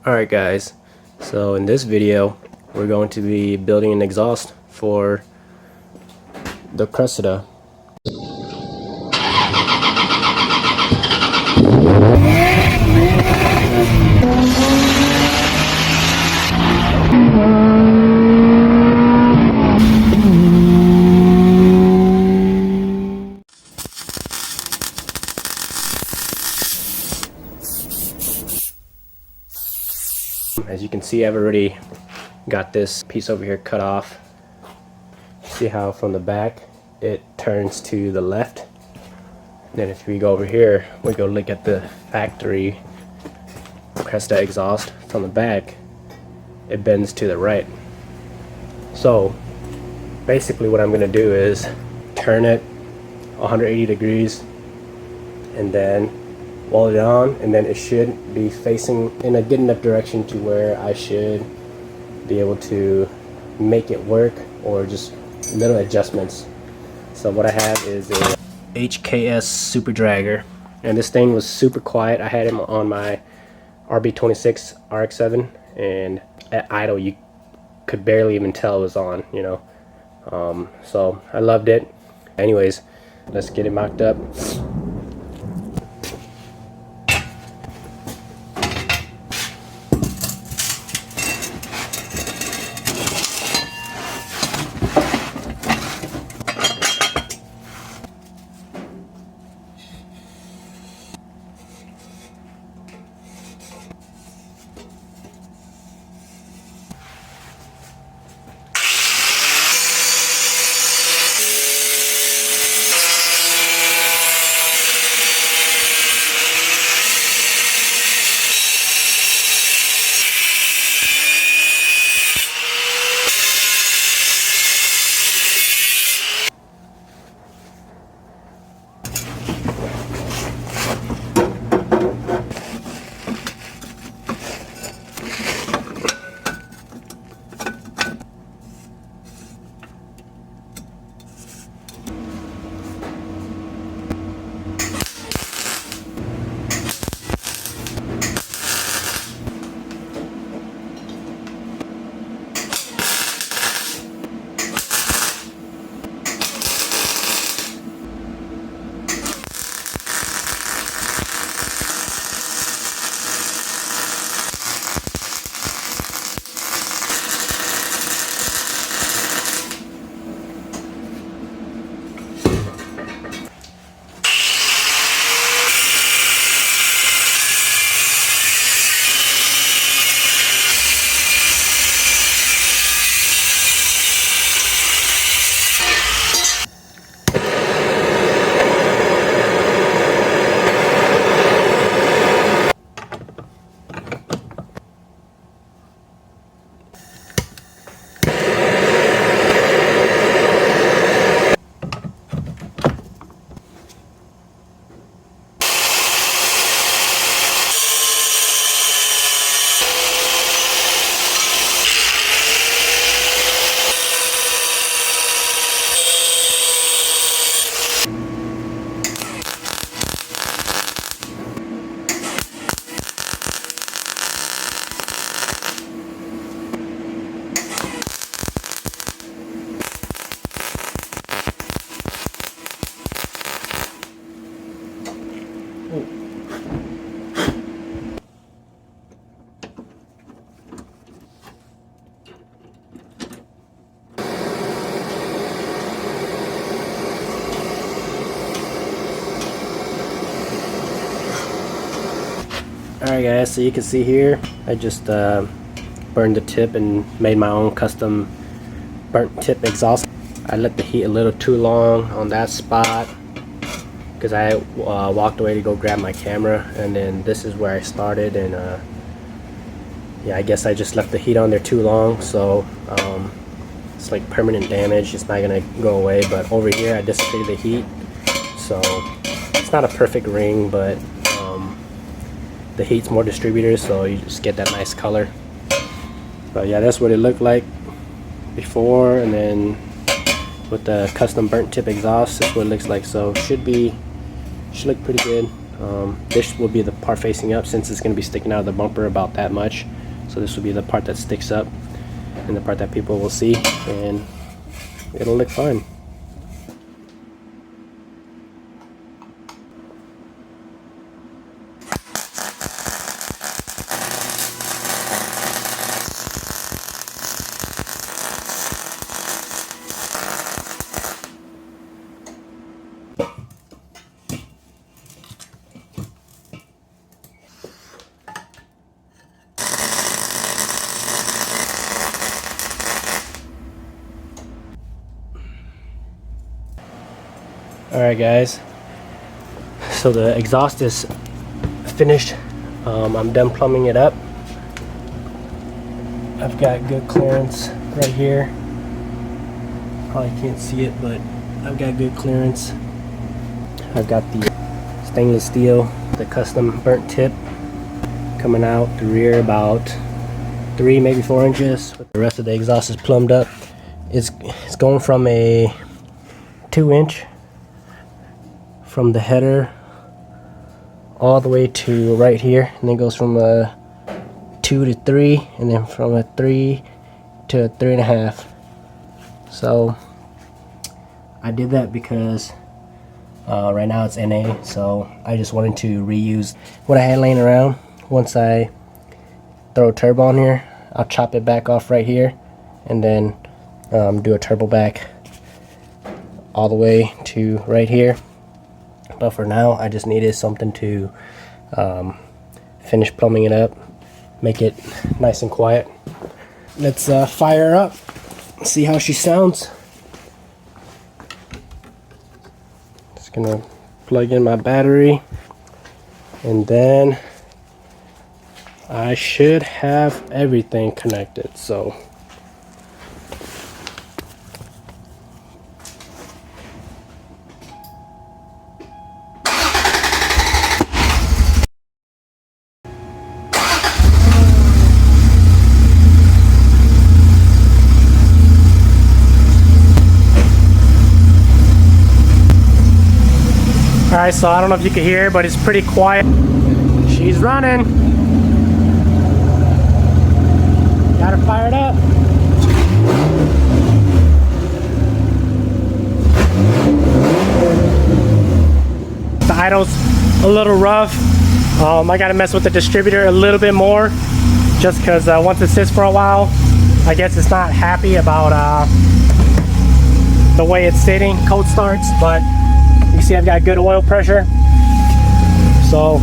Alright guys, so in this video we're going to be building an exhaust for the Cressida. As you can see, I've already got this piece over here cut off. See how from the back it turns to the left. Then if we go over here, we go look at the factory Cressida exhaust from the back, it bends to the right. So basically what I'm going to do is turn it 180 degrees and then weld it on, and then it should be facing in a good enough direction to where I should be able to make it work, or just little adjustments. So what I have is a HKS super dragger, and this thing was super quiet. I had him on my RB26 RX7, and at idle you could barely even tell it was on, you know. So I loved it. Anyways, let's get it mocked up. Alright guys, so you can see here I just burned the tip and made my own custom burnt tip exhaust. I let the heat a little too long on that spot because I walked away to go grab my camera, and then this is where I started, and yeah, I guess I just left the heat on there too long, so it's like permanent damage. It's not gonna go away, but over here I dissipated the heat, so it's not a perfect ring, but the heat's more distributed, so you just get that nice color. But yeah, that's what it looked like before, and then with the custom burnt tip exhaust, that's what it looks like. So should look pretty good. This will be the part facing up, since it's going to be sticking out of the bumper about that much. So this will be the part that sticks up and the part that people will see, and it'll look fine. Alright guys, so the exhaust is finished. I'm done plumbing it up. I've got good clearance right here. Probably can't see it, but I've got good clearance. I've got the stainless steel, the custom burnt tip coming out the rear about 3, maybe 4 inches. The rest of the exhaust is plumbed up. It's going from a 2-inch from the header all the way to right here, and then goes from a 2 to 3, and then from a 3 to a 3.5. So I did that because right now it's NA, so I just wanted to reuse what I had laying around. Once I throw a turbo on here, I'll chop it back off right here, and then do a turbo back all the way to right here. But for now, I just needed something to finish plumbing it up, make it nice and quiet. Let's fire her up, see how she sounds. Just gonna plug in my battery, and then I should have everything connected. So alright, so I don't know if you can hear, but it's pretty quiet. She's running. Got her fired up. The idle's a little rough. I gotta mess with the distributor a little bit more, just because once it sits for a while, I guess it's not happy about the way it's sitting. Cold starts, but you see I've got good oil pressure. So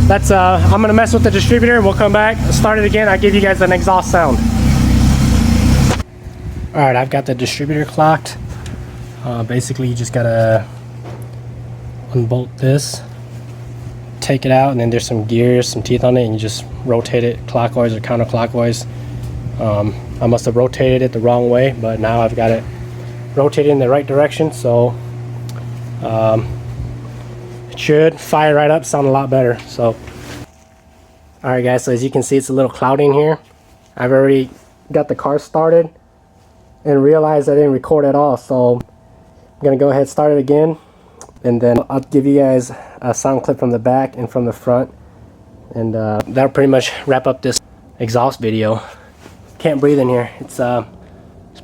that's I'm gonna mess with the distributor. We'll come back, start it again. I'll give you guys an exhaust sound. All right, I've got the distributor clocked. Basically, you just gotta unbolt this, take it out, and then there's some gears, some teeth on it, and you just rotate it clockwise or counterclockwise. I must have rotated it the wrong way, but now I've got it rotated in the right direction, so it should fire right up, sound a lot better. So alright guys, so as you can see, it's a little cloudy in here. I've already got the car started and realized I didn't record at all, so I'm gonna go ahead and start it again, and then I'll give you guys a sound clip from the back and from the front, and that'll pretty much wrap up this exhaust video. Can't breathe in here. It's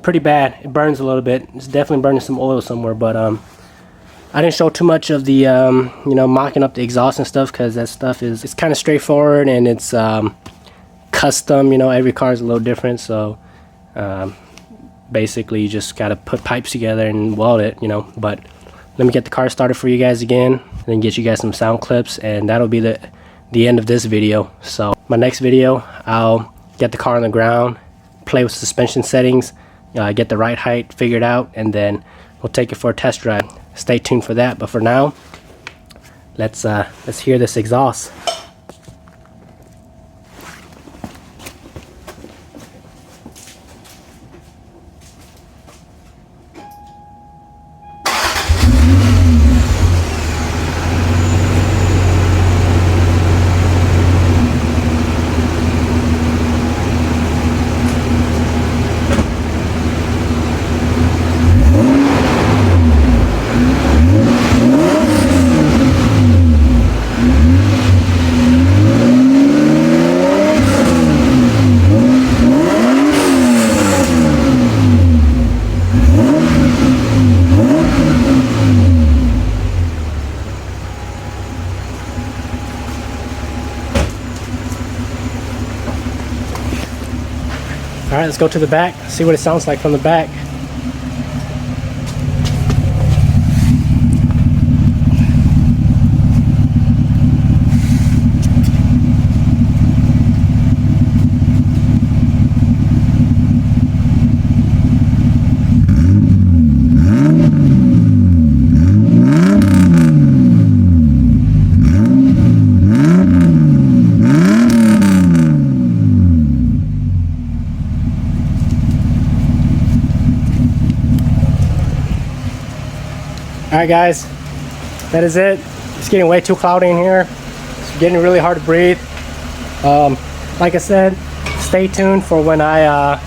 pretty bad. It burns a little bit. It's definitely burning some oil somewhere, but I didn't show too much of the you know, mocking up the exhaust and stuff, because that stuff it's kind of straightforward, and it's custom. You know, every car is a little different, so basically you just got to put pipes together and weld it, you know. But let me get the car started for you guys again, and then get you guys some sound clips, and that'll be the end of this video. So my next video, I'll get the car on the ground, play with suspension settings, get the right height figured out, and then we'll take it for a test drive. Stay tuned for that, but for now, let's hear this exhaust. Alright, let's go to the back, see what it sounds like from the back. Alright guys, that is it. It's getting way too cloudy in here. It's getting really hard to breathe. Like I said, stay tuned for when I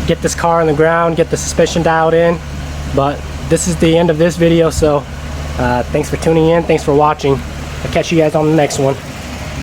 get this car on the ground, get the suspension dialed in. But this is the end of this video, so thanks for tuning in, thanks for watching. I'll catch you guys on the next one.